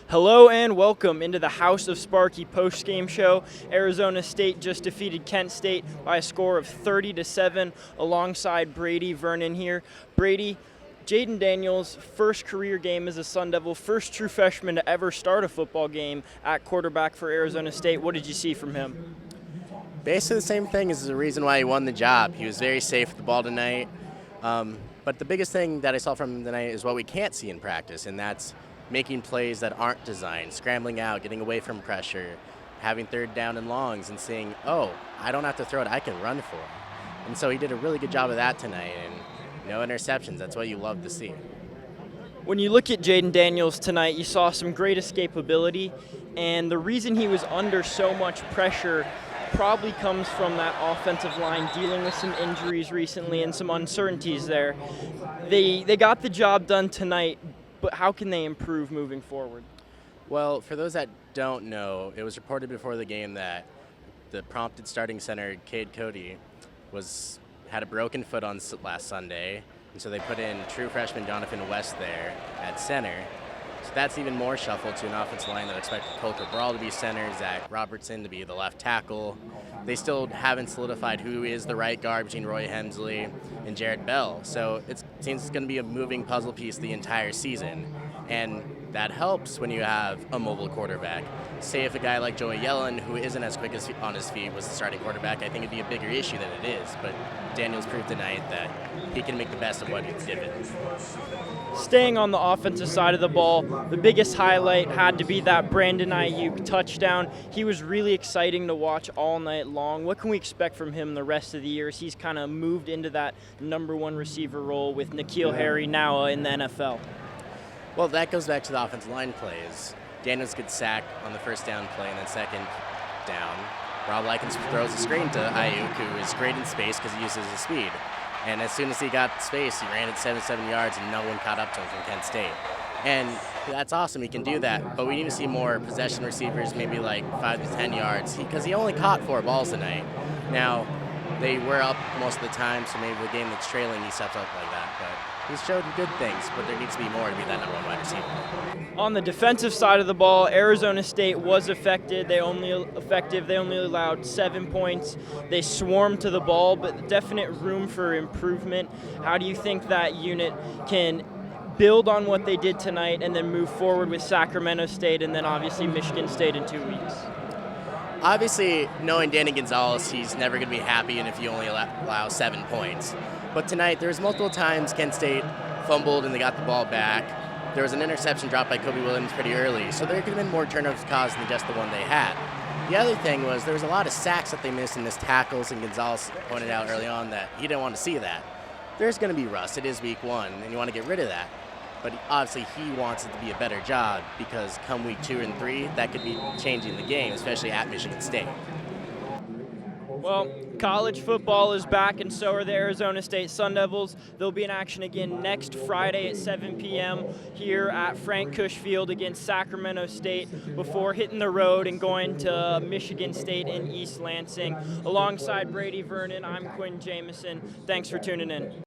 Hello and welcome into the House of Sparky post-game show. Arizona State just defeated Kent State by a score of 30-7 alongside Brady, Vernon here. Brady, Jaden Daniels' first career game as a Sun Devil, first true freshman to ever start a football game at quarterback for Arizona State. What did you see from him? Basically the same thing is the reason why he won the job. He was very safe with the ball tonight. But the biggest thing that I saw from him tonight is what we can't see in practice, and that's making plays that aren't designed, scrambling out, getting away from pressure, having third down and longs, and saying, oh, I don't have to throw it, I can run for it. And so he did a really good job of that tonight, and no interceptions. That's what you love to see. When you look at Jaden Daniels tonight, you saw some great escapability, and the reason he was under so much pressure probably comes from that offensive line dealing with some injuries recently and some uncertainties there. They got the job done tonight, but how can they improve moving forward? Well, for those that don't know, it was reported before the game that the prompted starting center, Cade Cody, had a broken foot on last Sunday, and so they put in true freshman Jonathan West there at center. So that's even more shuffled to an offensive line that expected Cole Cabral to be center, Zach Robertson to be the left tackle. They still haven't solidified who is the right guard between Roy Hemsley and Jared Bell. So it seems it's going to be a moving puzzle piece the entire season. And that helps when you have a mobile quarterback. Say if a guy like Joey Yellen, who isn't as quick as on his feet, was the starting quarterback, I think it'd be a bigger issue than it is. But Daniels proved tonight that he can make the best of what he's given. Staying on the offensive side of the ball, the biggest highlight had to be that Brandon Ayuk touchdown. He was really exciting to watch all night long. What can we expect from him the rest of the year as he's kind of moved into that number one receiver role with N'Keal Harry now in the NFL? Well, that goes back to the offensive line plays. Daniels gets sacked on the first down play, and then second down, Rob Likens throws a screen to Ayuk, who is great in space because he uses his speed. And as soon as he got space, he ran it 77 yards, and no one caught up to him from Kent State. And that's awesome. He can do that. But we need to see more possession receivers, maybe like 5 to 10 yards, because he only caught 4 balls tonight. Now, they were up most of the time, so maybe the game that's trailing, he steps up like that. But he's showed good things, but there needs to be more to be that number one wide receiver. On the defensive side of the ball, Arizona State was effective. They only allowed 7 points. They swarmed to the ball, but definite room for improvement. How do you think that unit can build on what they did tonight and then move forward with Sacramento State and then obviously Michigan State in 2 weeks? Obviously, knowing Danny Gonzalez, he's never going to be happy and if you only allow 7 points. But tonight, there was multiple times Kent State fumbled and they got the ball back. There was an interception dropped by Kobe Williams pretty early, so there could have been more turnovers caused than just the one they had. The other thing was there was a lot of sacks that they missed and missed tackles, and Gonzalez pointed out early on that he didn't want to see that. There's going to be rust. It is week 1, and you want to get rid of that. But obviously he wants it to be a better job because come week 2 and 3, that could be changing the game, especially at Michigan State. Well, college football is back, and so are the Arizona State Sun Devils. They'll be in action again next Friday at 7 p.m. here at Frank Cush Field against Sacramento State before hitting the road and going to Michigan State in East Lansing. Alongside Brady, Vernon, I'm Quinn Jamieson. Thanks for tuning in.